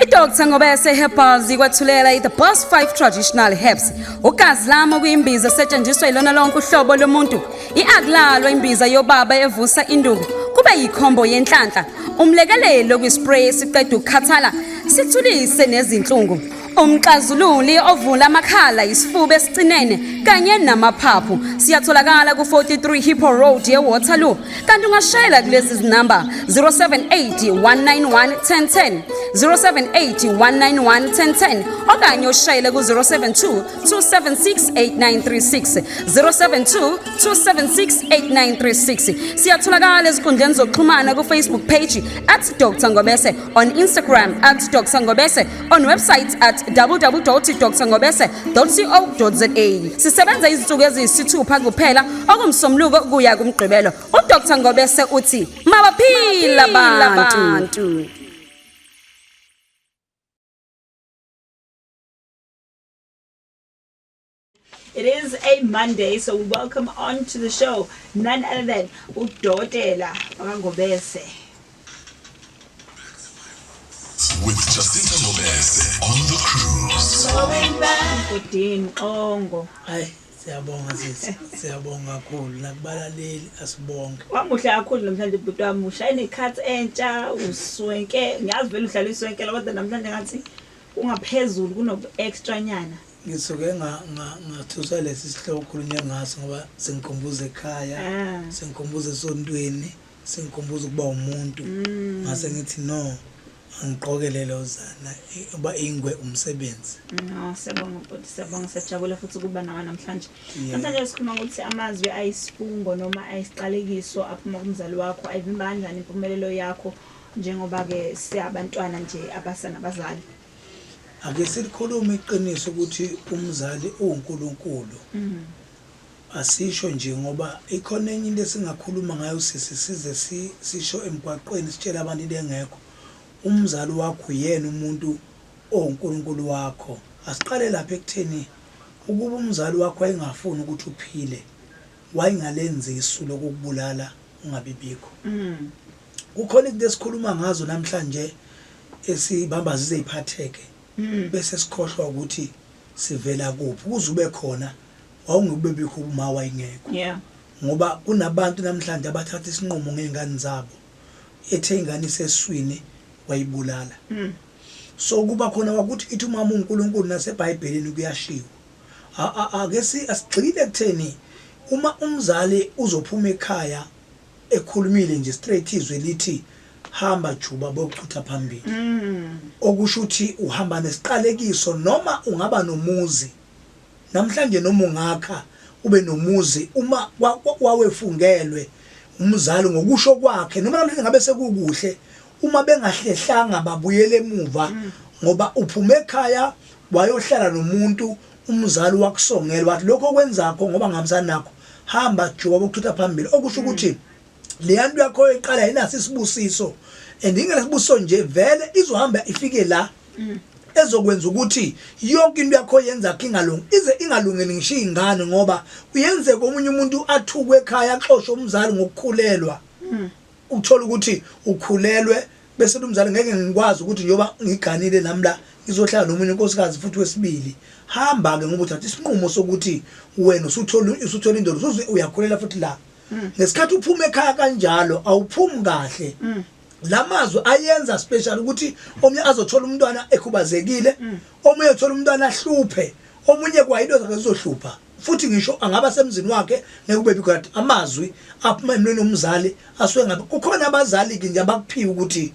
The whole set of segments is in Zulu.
Dr. Ngobese Herbals ikwathulela the Boss 5 Traditional Herbs. Ugazi lami kuyimbiza esetshenziswa ilona lonke uhlobo lomuntu. Iaglalo imbiza yobaba evusa induku. Kube yikhombo yenhlanhla. Umlekelelo kwispray siqeda ukukhathala. Sithulise nezinhlungu. Umxazululi ovula amakhala isifuba esicinene kanye namaphaphu siyatholakala ku 43 Hippo Road eWaterloo kanti ungashayela kulezi zinamba 078-191-1010 078-191-1010 okanye ushayele ku 072-276-8936 072-276-8936 siyatholakala ezinkundleni zokuxhumana ku Facebook page @Dr. Ngobese, on Instagram @Dr. Ngobese, on website www.drngobese.co.za. Sisebenza izinsuku eziyisithupha kuphela okumsomluko kuya kumgqibelo. uDr. Ngobese uthi mabaphila abantu. It is a Monday, so welcome on to the show. None other than uDokotela Ngobese. With Jacinta Ngobese on the cruise. Going back. Udini Xongo. Hayi siyabonga sisi siyabonga kakhulu nakubalaleli asibonke. Wamuhle kakhulu namhlanje bhuti wami ushayina ikhathi entsha uswenke ngiyazi vele uhlala iswenkela kodwa namhlanje ngathi ungaphezulu kuno extra nyana. Ngisuke ngathuswa lesi sihloko khulunywa ngaso ngoba sengikhumbuza ekhaya sengikhumbuza esontweni sengikhumbuza ukuba umuntu ngase ngithi no angiqokelele uzana uba ingwe umsebenzi. No siyabonga bhuti siyabonga sijabule futhi kuba nawe namhlanje. Namhlanje sikhuluma ukuthi amazwi ayisifungo noma ayisiqalekiso aphuma kumzali wakho ayivimba kanjani impumelelo yakho njengoba ke siyabantwana nje abasanabazali. Ake silikhuluma iqiniso ukuthi umzali uNkulunkulu. Asisho nje ngoba ikhona enye into esingakhuluma ngayo size sisho emgwaqweni sitshela abantu into engekho. Umzali wakho yena umuntu oNkulunkulu wakho. Asiqale lapha ekutheni ukuba umzali wakho ayengafuni ukuthi uphile wayingalenzi isu lokukubulala ungabibikho. Kukhona into esikhuluma ngazo namhlanje esibamba zize iphatheke. Bese sikhohlwa ukuthi sivela kuphi kuzube khona wawungubebikho uma wayingekho. Yeah. Ngoba kunabantu namhlanje abathatha isinqumo ngezingane zabo ethe ingane iseswini wayibulala. So kuba khona ukuthi ithi umama uNkulunkulu naseBhayibhelini kuyashiwo. Ake asigxile ekutheni uma umzali uzophuma ekhaya ekhulumile nje straight izwe lithi hamba juba bokuchutha phambili. Okusho ukuthi uhamba nesiqalekiso noma ungaba nomuzi. Namhlanje noma ungakha ube nomuzi uma wawefungelwe umzali ngokusho kwakhe noma namhlanje ngabe sekukuhle uma bengahlehlanga babuyele emuva ngoba uphume ekhaya wayohlala nomuntu umzali wakusongela wathi lokho kwenzakho ngoba ngamsana nakho hamba juba bokuchutha phambili. Okusho ukuthi leyanto yakho eqala inasi isibusiso andingela sibuso nje vele izohamba ifike la ezokwenza ukuthi yonke into yakho yenza kingalungi ize ingalungeli ngisho ingane ngoba uyenze komunye umuntu athukwe ekhaya axoshwe umzali ngokukhulelwa. Uthola ukuthi ukhulelwe bese umzali ngeke ngikwazi ukuthi njoba ngiganile namla izohlala nomunye unkosikazi futhi wesibili. Hamba ke ngoba uthatha isinqumo sokuthi wena usuthola indolo uyakhulela futhi la. Ngesikhathi uphuma ekhaya kanjalo awuphumi kahle. Lamazwi ayenza special ukuthi omunye azothola umntwana ekhubazekile, omunye uthola umntwana ahluphe, omunye kwayinto zakhe zizohlupha. Futhi ngisho angaba semzini wakhe ngekube bikho amazwi aphuma emlweni omzali asuke ngabe kukhona abazali ke nje abakuphiwa ukuthi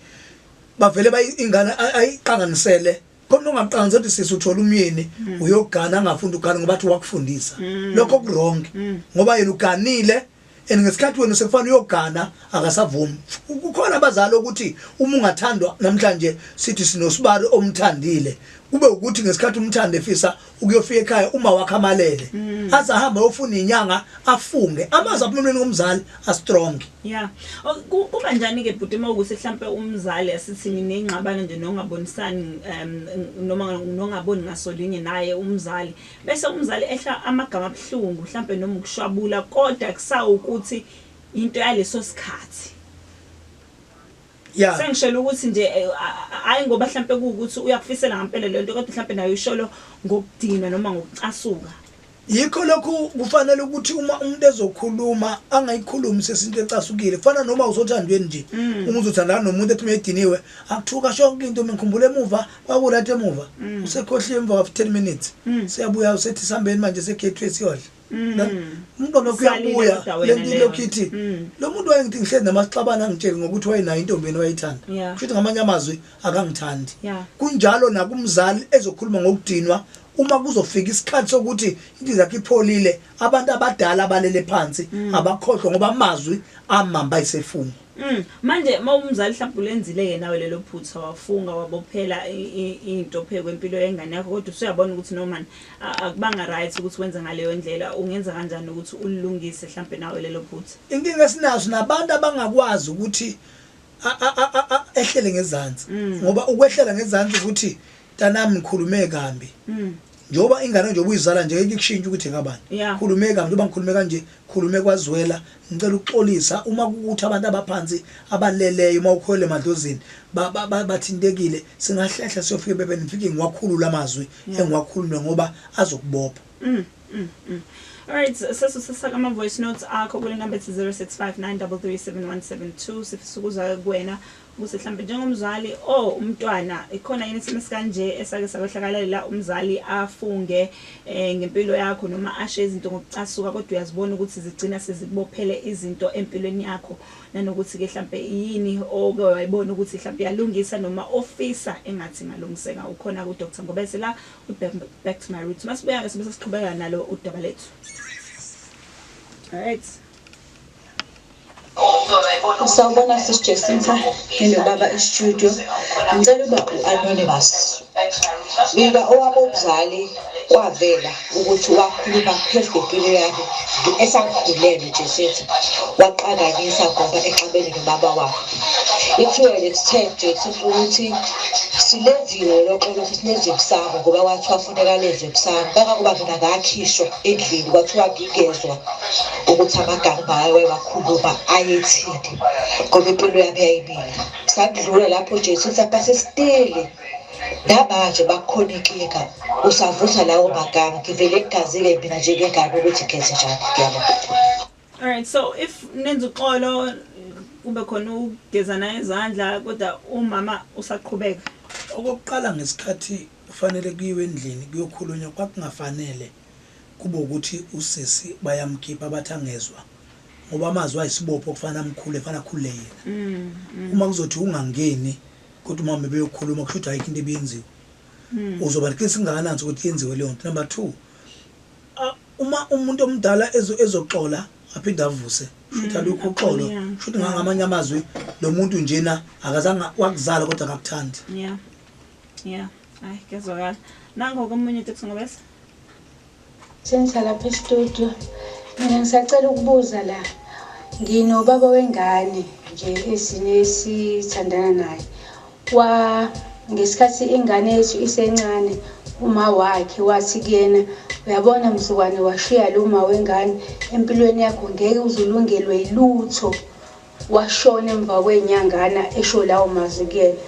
bavele bayingane ayiqanganisele. Khona ungaqanganisela ukuthi sisuthola umyeni uyogana angafunda ugana ngoba athi wakufundisa. Lokho ku wrong ngoba yena uganile ngesikhathi wena sekufanele uyogana akasavumi. Kukhona abazali ukuthi uma ungathandwa namhlanje sithi sinosibalo omthandile kube ukuthi ngesikhathi umthande efisa ukuyofika ekhaya uma wakhamalele azahamba yofuna inyanga afunge amazi aphumulweni ngomzali a strong. Yeah. Kuba njani ke bhuti mawukuthi mhlambe umzali asithi ninengxabano nje nongabonisani noma nongaboni ngasolinye naye umzali bese umzali ehla amagama abhlungu mhlambe noma ukushwabula kodwa kusawu ukuthi into yaleso sikhathi Yeah. Sengishela ukuthi nje hayi ngoba mhlambe ukuthi uyakufisela ngempela lento kodwa mhlambe nayo isholo ngokudinwa noma ngokucasuka. Yikho lokhu kufanele ukuthi uma umuntu ezokhuluma angayikhulumi sesinto ecasukile kufana noma usothandweni nje uzothandana nomuntu ethi mayidiniwe akuthuka shonke into ngikhumbula emuva kwakulathe emuva usekhohle emva of 10 minutes siyabuya usethi sihambeni manje sekhetwe siyodla umntwana kuyabuya lento lokithi lo muntu wayengithi ngihlezi namaxabana angitshela ngokuthi wayinayo intombeni wayithanda futhi ngamanye amazwi akangithandi kunjalo nakumzali ezokhuluma ngokudinwa uma kuzofika isikhathi sokuthi into yakhe ipholile abantu abadala abalele phansi abakhohlwa ngoba amazwi amamba isefunga manje mawumzali mhlawumbe ulenzile yena nawe lelo phutha wafunga wabophela into phekwe impilo yengane yakho kodwa usuyabona ukuthi no man akubanga right ukuthi wenze ngaleyo ndlela ungenza kanjani ukuthi ulungise mhlawumbe nawe lelo phutha inkinga esinazo nabantu abangakwazi ukuthi ehlele ngezansi ngoba ukwehlela ngezansi ukuthi tanami ngikhulume kambi njoba ingane nje ubuyizala nje ikushintsha ukuthi ngabani khulume kambi njoba ngikhulume kanje khulume kwazwela ngicela ukuxolisa uma ukuthi abantu abaphansi abaleleyo uma ukhwele emadlozini bathintekile singahlehla siyofika bebe nifike ngiwakhulula amazwi engiwakhulule ngoba azokubopha Alright, sesisaka ama voice notes akho kule number 0659337172 sifisa ukuza kuwena ukuthi mhlambe njengomzali umntwana ikhona yini SMS kanje esake sabehlakalela umzali afunge ngempilo yakho noma ashe izinto ngokucasuka kodwa uyazibona ukuthi zigcina sezikubophele izinto empilweni yakho nanokuthi ke mhlambe yini oke wayibona ukuthi mhlambe yalungisa noma ofisa engathi ngalungiseka ukhona ku Dr. Ngobese la back to my roots masibuya ke sibe siqhubeka nalo udaba lethu. Alright. Sawubona Sis Jacinta nobaba e-studio ngicela uba u-anonymous mina owabo umzali wavela ukuthi wakhuluma phezu kwempilo yakhe esangikhulele Jacinta waqakanisa ngoba exabene nobaba wakhe to an extent Jacinta ukuthi silenziwe lokho silenze kusama ngoba wathi wafuneka lenze kusama kangakuba mina ngakhishwa endlini kwathiwa ngigezwa ukuthi amagama bawe wakhuluma ayethini ngoba impilo yami yayimile sadlula lapho Jacinta base stile namanje bakhona inkinga usavusa lawo magama ngivele ngigazile mina njengengane ukuthi ngeze njani ngiyabona. Alright, so if nenza uxolo kube khona ugezana izandla kodwa umama usaqhubeka okokuqala ngesikhathi ufanele kuyiwe endlini kuyokhulunywa kwakungafanele kube ukuthi usisi bayamkhipha abathangezwa ngoba amazwi ayisibopho kufanele amkhule fana khule yena uma kuzothi ungangeni kodwa uma beyokhuluma kusho ayikho into ebiyenziwe uzoba neqiniso ngakanani ukuthi yenziwe leyo nto. Number 2 uma umuntu omdala ezoxola aphinda avuse futhi alukho uxolo futhi ngamanye amazwi lo muntu njena akazange wakuzala kodwa akakuthandi. Ay kezwakala nango komunye Dr. Ngobese senza lapha e-studio mina ngisacela ukubuza la nginobaba wengane nje esithandana naye ngesikhathi ingane yethu isencane uma wakhe wathi kuyena uyabona mzukwane washiya lo uma wengane empilweni yakho ngeke uzulungelwe ilutho washona emva kwenyangana esho lawo mazwi kuyena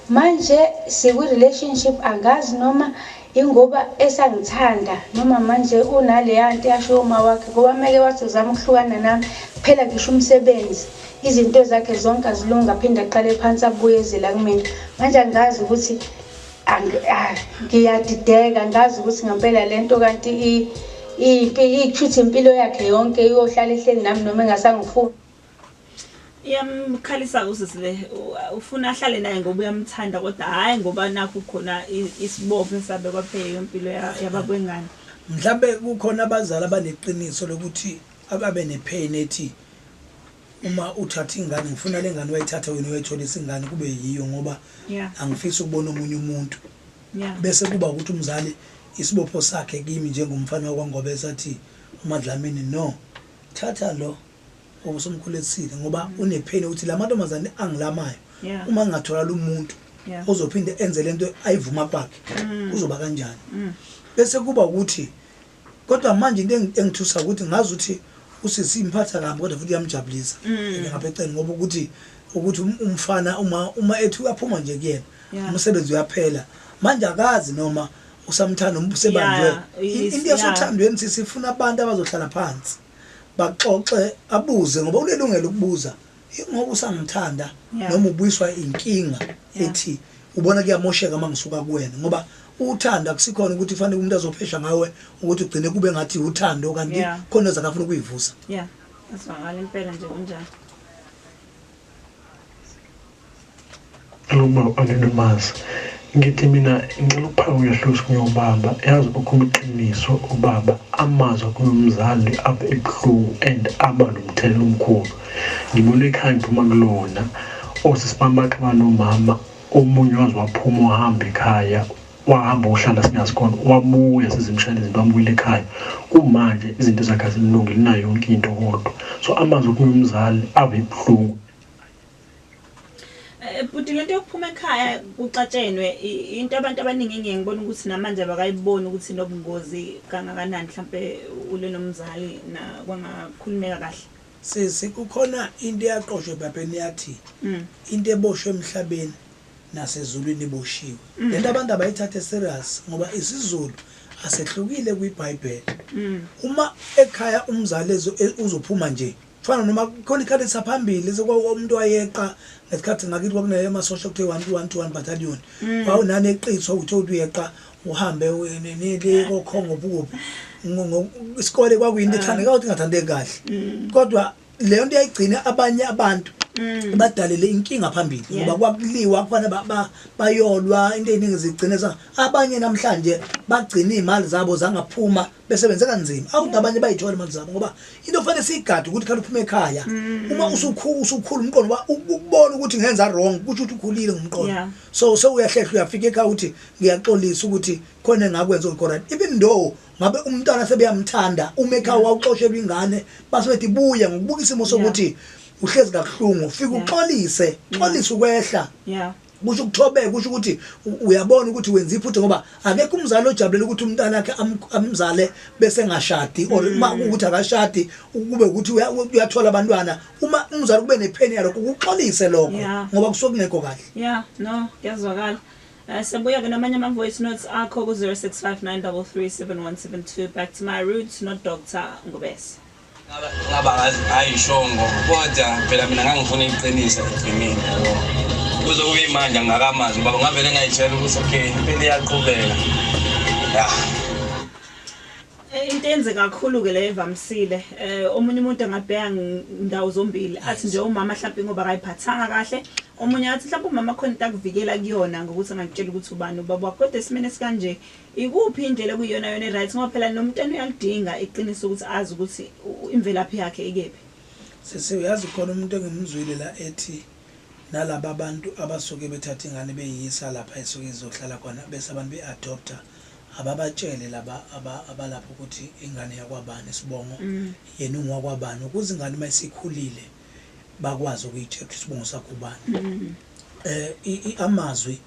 manje siku relationship angazi noma ingoba esangithanda noma manje unale yanto yasho uma wakhe ngoba meke wathi uzama ukuhlukana nami kuphela ngisho umsebenzi izinto zakhe zonke azilunga phinda aqale phansi abuyezela kumina manje angazi ukuthi ngiyadideka ngazi ukuthi ngempela lento kanti ichuthi impilo yakhe yonke iyohlala ehleli nami noma engasangifuni. Iyamkhalisa usisile ufuna ahlale naye ngoba uyamthanda kodwa hayi ngoba nakho khona isibopho esabe kwaphela impilo yababwengane. Mhlambe kukhona abazali abaneqiniso lokuthi ababe nepain ethi uma uthatha ingane ngifuna lengane wayithatha wena uyayithola isingane kube yiyo ngoba angifisi ukubona omunye umuntu. Bese kuba ukuthi umzali isibopho sakhe kimi njengomfana wakwaNgobese athi uMadlamini no thatha lo obusomkhulisile ngoba unepain ukuthi la mantombazane angilamayo uma ngathola umuntu ozophinde enze lento ayivuma kwakhe uzoba kanjani. Bese kuba ukuthi kodwa manje into engithusa ukuthi ngazi ukuthi usisi imphatha kabi kodwa futhi yamjabulisa ngapha eceleni ngoba ukuthi ukuthi umfana uma ethi uyaphuma nje kuyena Yeah. umsebenzi uyaphela manje akazi noma usamthanda umsebenzi into yasothandweni sifuna abantu abazohlala phansi baxoxe abuze ngoba unelungelo ukubuza ngoba usangithanda noma ubuyiswa inkinga ethi ubona kuyamosheka mangisuka kuwena ngoba uthanda kusikhona ukuthi fanele umuntu azophesha ngawe ukuthi ugcine kube ngathi uthando kanti khona ezakafuna ukuyivusa asizwakala impela nje kunjalo. Uma anonymous ngithi mina ngicela ukuphaka uyahluza kuyobaba yazi ukukhuluma iqiniso ubaba amazwi kumzali abe ebuhlungu and aba nomthelo omkhulu ngibona ekhaya ngiphuma kulona osisipambakhe banomama omunye wazi waphuma wahamba ekhaya wahamba uhlala singasikona wabuya sizimshayela izinto wambuyela ekhaya kumanje izinto zakhe azilungile nayo yonke into kodwa so amazwi kumzali abe ebuhlungu. Buti lento yokuphuma ekhaya kuxatshenwe into abantu abaningi ngiyengibona ukuthi namanje abakayiboni ukuthi nobungozi kangakanani mhlambe ule nomzali na kwangakhulumeka kahle. Sisi kukhona into yaqoshwe ebhabheni yathi into eboshwe emhlabeni nasezulwini iboshiwe. Lento abantu abayithathe serious ngoba isiZulu asehlukile kwiBhayibheli. Uma ekhaya umzali uzophuma nje fana noma khona ikhadi saphambili umuntu wayeqa ngesikhathi ngakithi kwakunele amasosha kuthe 121 battalion wawunane eqiswa ukuthi uyeqa uhambe nile kokhongo bukubi isikole kwakuyinto ethandeka ukuthi ngathandeki kahle kodwa leyo nto yayigcina abanye abantu badalele inkinga phambili ngoba kwakuliwa kufanele bayolwa into eziningi zigcina abanye namhlanje bagcina imali zabo zangaphuma besebenze kanzima awuthi abanye bayithola imali zabo ngoba into ofanele sigade ukuthi khali uphume ekhaya uma usukhulu umqondo ukubona ukuthi ngenza wrong kusho ukuthi ukhulile ngomqondo so uyahlehla uyafika ekhaya uthi ngiyaxolisa ukuthi khona engakwenza ocorrect even though ngabe umntwana sebeyamthanda uma ekhaya wawuxoshelwa ingane base bethi buya ngokubuka isimo sokuthi uhlezi kabuhlungu ufika uxolise ukwehla kusho ukuthobeka kusho ukuthi uyabona ukuthi wenza iphutha ngoba akekho umzali ojabulela ukuthi umntana wakhe amzale bese ngashadi or uma ukuthi akashadi kube ukuthi uyathola abantwana uma umzali kube nepheni yalokho ukuxolise lokho ngoba kusokungekho kahle no kuyazwakala. Sibuya ke namanye ama voice notes akho ku 0659337172 back to my roots not Dr. Ngobese. Ngaba ayishongo kodwa phela mina ngangifuna iqiniso kimi kuzokube imanje ngakamazi ngoba ngavele ngayitshela ukuthi okay impilo iyaqhubeka into enze kakhulu ke le evamsile omunye umuntu angabheka ndawo zombili athi nje umama mhlawumbe ngoba akayiphathanga kahle omunye athi mhlawumbe umama khona into akuvikela kuyona ngokuthi angakutshela ukuthi ubani ubaba wakho kodwa esimene sikanje ikuphi indlela kuyona yona right ngoba phela nomntwana uyalidinga iqiniso ukuthi azi ukuthi imvelaphi yakhe ikephi. Sesiyazi khona umuntu engimzwile la ethi nalabo abantu abasuke bethatha ingane beyisa lapha esuke izohlala khona bese abantu beadopta ababatshele laba abalapha ukuthi ingane yakwabani isibongo yena ungwakwabani ukuze ingane mayisikhulile bakwazi ukuyitshela isibongo sakho ubani. Amazwi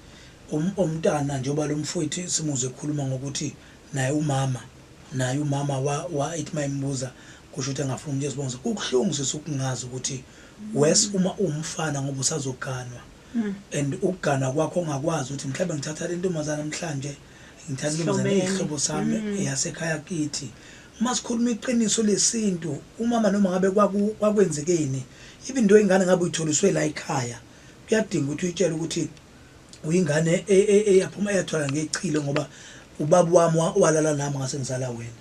umntana njengoba lo mfowethu simuze ekhuluma ngokuthi naye umama wa ethi mayimbuza kusho ukuthi angafuna umuntu esibongo kubuhlungu sesukungazi ukuthi wes uma umfana ngoba usazoganwa and ukugana kwakho ongakwazi ukuthi mhlawumbe ngithatha le ntombazana namhlanje ngithatha intombazana ihlobo sami yasekhaya kithi uma sikhuluma iqiniso lesintu umama noma ngabe kwakwenzekeni ibinto ingane ngabe uyitholiswe la ekhaya kuyadinga ukuthi uyitshele ukuthi uyingane eyaphuma eyathola ngechilo ngoba ubaba wami walala nami ngase ngizala wena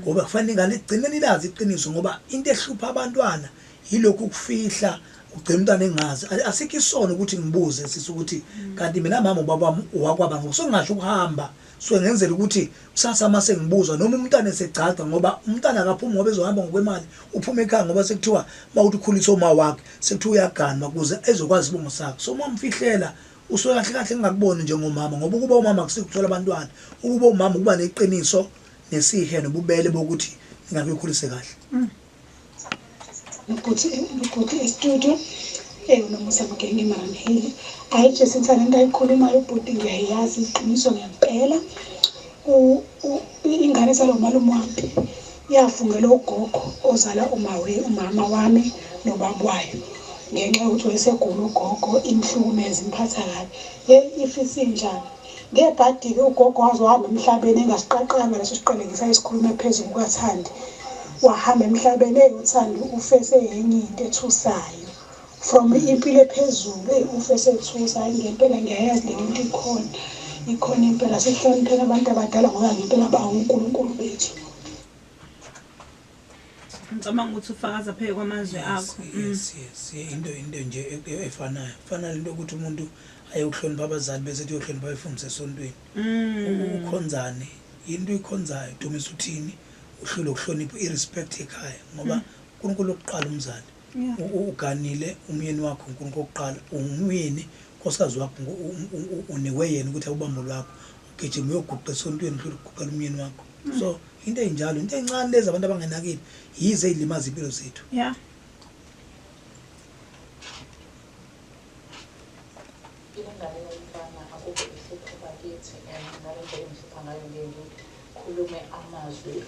ngoba kufanele ingane igcine nilazi iqiniso ngoba into ehlupha abantwana yilokhu ukufihla ugcina umntana engazi asikho isono ukuthi ngibuze sisi ukuthi kanti mina mama ubaba wami wakwaba ngokusongasho ukuhamba so ngenzela ukuthi kusasa mase ngibuzwa noma umntana esegcada ngoba umntana akaphumi ngoba ezohamba ngokwemali uphuma ekhaya ngoba sekuthiwa mawuthi ukhulisa uma wakhe sekuthiwa uyaganwa kuze ezokwazi ibongo sakhe so uma mfihlela usuke kahle kahle ngakuboni njengomama ngoba ukuba umama kusikuthola abantwana ukuba umama kuba neqiniso nesihe nobubele bokuthi ngakuykhulise kahle. Ukuthi studio unomusa mgenge Maramheli ayije sithanda into ayikhulumayo ubhuti ngiyayazi iqiniso ngempela ingane zalomalume wami yafungela ugogo ozala umama wami nobaba wayo ngenxa yokuthi wayesegula ugogo imhlukumeza imphatha kabi if isinjani ngebhadi-ke ugogo wazohamba emhlabeni engasiqaqanga leso siqelekisa esikhulume phezulu kukaThandi wahamba emhlabeni uThandi ufese enye into ethusayo from impilo ephezulu ufese ethusa ngempela ngiyayazi le nto ikhona impela sihloniphela abantu abadala ngoba ngempela bawonkulunkulu bethu. Ngicabanga ukuthi ufakaza phe kwamazwe akho. Yes into nje efanayo fana lento ukuthi umuntu ayokuhlonipha abazali bese uyohlonipha abayifundise esontweni ukhonzane into ikhonzayo dumisa uthini uhlule ukuhlonipha irespect ekhaya ngoba uNkulunkulu oqala umzali uganile umyeni wakho uNkulunkulu oqala umyeni nkosikazi wakho unikwe yena ukuthi awubambo lwakho ugijima uyoguqa esontweni uhlule ukuguqela umyeni wakho so into enjalo into encane lezi abantu abangenakile yize ilimaza impilo zethu. Yeah. Khulume amazwi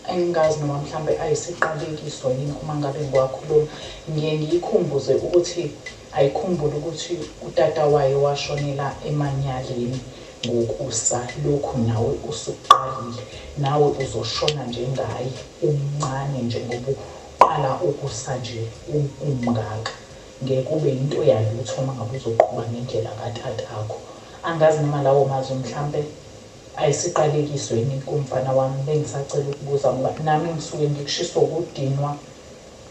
engazi noma mhlambe ayisiqalekiso yini uma ngabe ngiwakhuluma ngiye ngiyikhumbuze ukuthi ayikhumbule ukuthi utata wayo washonela emanyaleni ngokusa lokhu nawe usuqalile nawe uzoshona njengaye umncane njengoba uqala ukusa nje umngaka ngeke kube into yalutho uma ngabe uzoqhuba ngendlela katatakho angazi noma lawo mazwi mhlambe ayisiqalekiso yini kumfana wami bengisacela ukubuza ngoba nami ngisuke ngikushiswa ukudinwa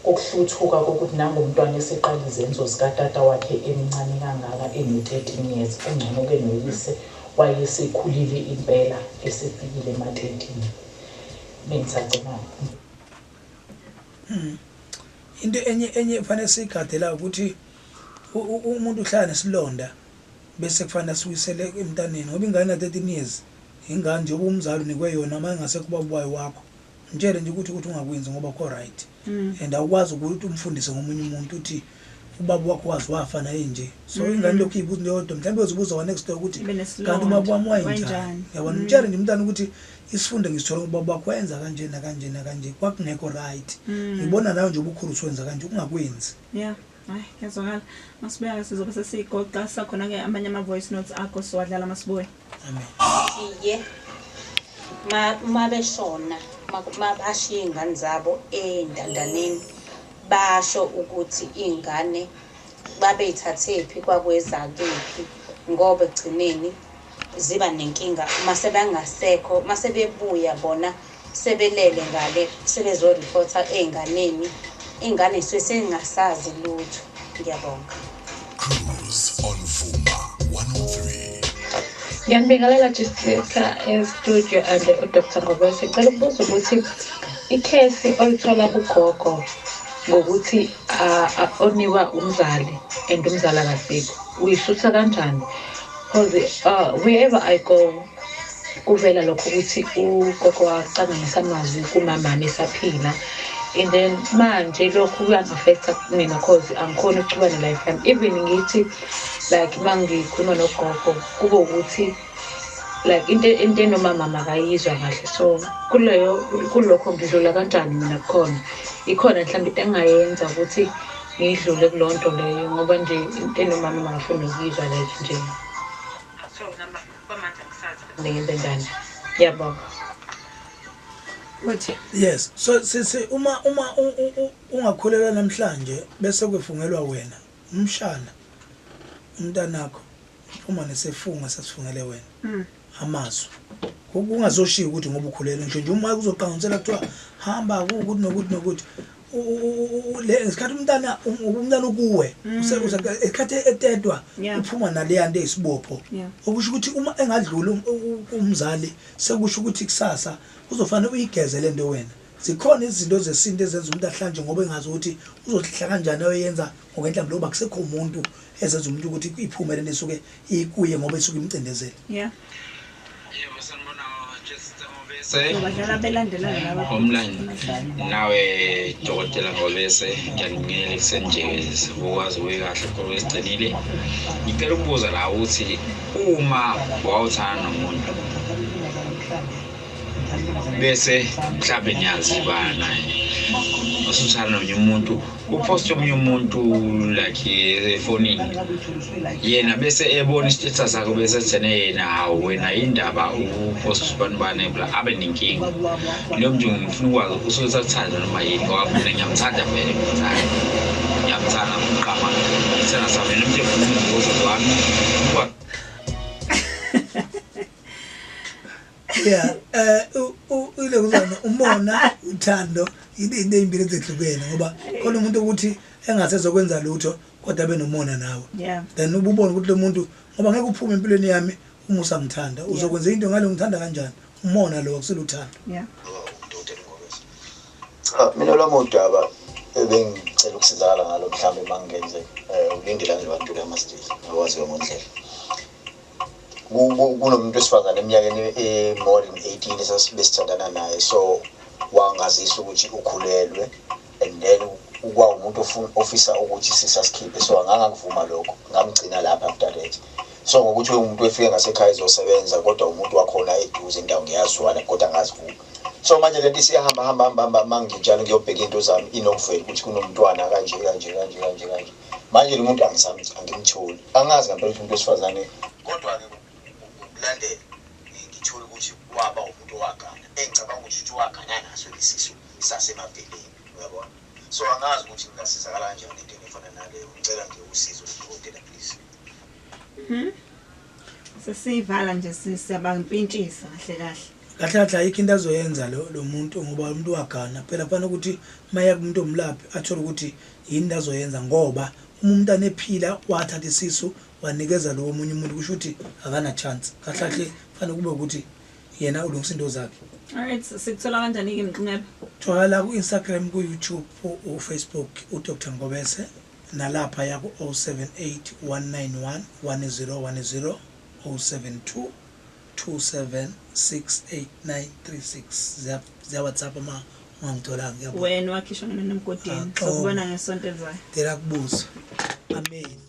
okuhluthuka kokuthi nangumntwana eseqala izenzo zikatata wakhe emncane kangaka ene-13 years ongcono ke noyise wayesekhulile impela esefikile ema-13 bengisacela into enye fanele siyigadela ukuthi umuntu uhlala nesilonda bese kufanele siwisele emntaneni ngoba ingane na-13 years ingane nje ubumzali unikwe yona uma engasekuba ubayi wakho mtshele nje ukuthi ungakwenzi ngoba kho right and awukwazi ukuthi umfundise ngomunye umuntu uthi ubaba wakho wazi wafa naye nje so ingane lokhu ibuza ndodwa mhlawumbe uzobuza wa next door ukuthi kanti ubaba wami wayinjani yabona mtshele nje umntana ukuthi isifunde ngisithola ubaba wakho wenza kanje nakanje kwakungekho right ngibona nawe nje ubukhulu uswenza kanje ungakwenzi. Yeah. Hayi ngiyazwakala masibeka sizobe sesigoqa sakhona ke amanye ama voice notes akho siwadlala masibuye. Amen. Iye mabeshona mabashiya ingane zabo endandaneni basho ukuthi ingane babeyithathephi kwakweza kephi ngoba egcineni ziba nenkinga mase bangasekho mase bebuya bona sebelele ngale sebezo reporta einganeni ingane sesengasazi lutho. Ngiyabonga. Cruise on Vuma 103. Ngiyabingelela Jessica studio and uDr. Ngobese ngicela ukubuza ukuthi ikhesi oyithola kugogo ngokuthi oniwa umzali and umzali akasekho uyisusa kanjani because wherever I go kuvela lokho ukuthi ugogo waqangisa amazwi kumama esaphila and then manje lokhu kuyangaffecta mina because angikhona ukuba ne-lifetime even ngithi like mangikhuluma nogogo kube ukuthi like into nomama makayizwa kahle so kulokho ngidlula kanjani mina khona ikhona mhlawumbe into engayenza ukuthi ngidlule kulonto leyo ngoba nje into nomama makafuna ukuyizwa like nje so namba kwamanje ngisazi ngenze njani. Yabonga. Yes, so sisi uma ungakholelwa namhlanje bese kwefungelwa wena umshana umntanakho uma nesefunga sasifungele wena amazwi kungazoshiya ukuthi ngoba ukhulelwe nje uma kuzoqhansela kuthiwa hamba ukuthi nokuthi le isikhathi umntana ukuwe esikhathi etedwa uphuma naleya nto esibopho okusho ukuthi uma engadlula umzali sekusho ukuthi kusasa uzofanele uyigeze lento wena zikhona izinto zesinto ezenza umuntu ahlanje ngoba engazi ukuthi uzohlala kanjani oyenza ngokwenhlamvu loba kusekho umuntu ezenza umuntu ukuthi iphumele nesuke ikuye ngoba esuke imcindezela. Yeah. Homeland nawe Dr. Ngobese ngiyangibingelela kusenje ukwazi kahle kodwa isicinile ngicela ukubuza la ukuthi uma wawuthana nomuntu bese mhlawumbe niyazibana usuthanda nomnye umuntu upost omunye umuntu like efonini yena bese ebona istatus sakho bese ethene yena wena indaba upost abantu banebla abe nenkinga leyo mntu ngifuna ukwazi ususathanda noma yini ngoba mina ngiyamthanda vele ngiyamthanda uqama sena sabe nomntu ufuza wami yeah ile kuzana umona uthando into ezimbili ezehlukene ngoba khona umuntu ukuthi engasezokwenza lutho kodwa benomona nawe then ububona ukuthi lo muntu ngoba ngeke uphume empilweni yami uma usangithanda uzokwenza into ngalo ngithanda kanjani umona lo akusile uthando mina lo modaba ebengicela ukusizakala ngalo mhlambe mangenze ulindela nje abantu lamastage ngakwazi ngondlela kunomuntu esifazane eminyakeni more than 18 esasibesithandana naye so wangazisa ukuthi ukhulelwe and then ukwa umuntu ofisa ukuthi sisasikhiphe so angangivuma lokho ngamgcina lapha after that so ngokuthi umuntu efike ngasekhaya ezosebenza kodwa umuntu wakhona eduze indawo ngiyazwana kodwa angazivuma so manje lento siyahamba mangijalo ngiyobheka into zami inokuvela ukuthi kunomntwana kanje manje lo muntu angimtholi angazi ngempela ukuthi umuntu wesifazane kodwa ke landela ngithola ukuthi waba umuntu wagana engicabanga ukuthi wagana naso lesisu sasemaveleni uyabona so angazi ukuthi ngingasizakala kanjani into efana naleyo ngicela nje usizo udokotela please sesivala nje siyabampintshisa kahle kahle ayikho into azoyenza lo muntu ngoba umuntu wagana phela kufanele ukuthi maya kumuntu omlaphi athola ukuthi yini azoyenza ngoba umuntu anephila wathatha isisu wanikeza lo omunye umuntu kusho ukuthi akana chance kahle kufanele kube ukuthi yena ulungisa into zakhe. Alright, sikuthola kanjani ke Mncebe? Thola ku Instagram, ku YouTube, u Facebook uDr Ngobese nalapha yaku 0781911010 072 27688936 za WhatsApp ma ungangithola ngiyabona. Wena wakhishwa nomgodini. Sokubona ngesonto elizayo. Dela kubuza. Amen.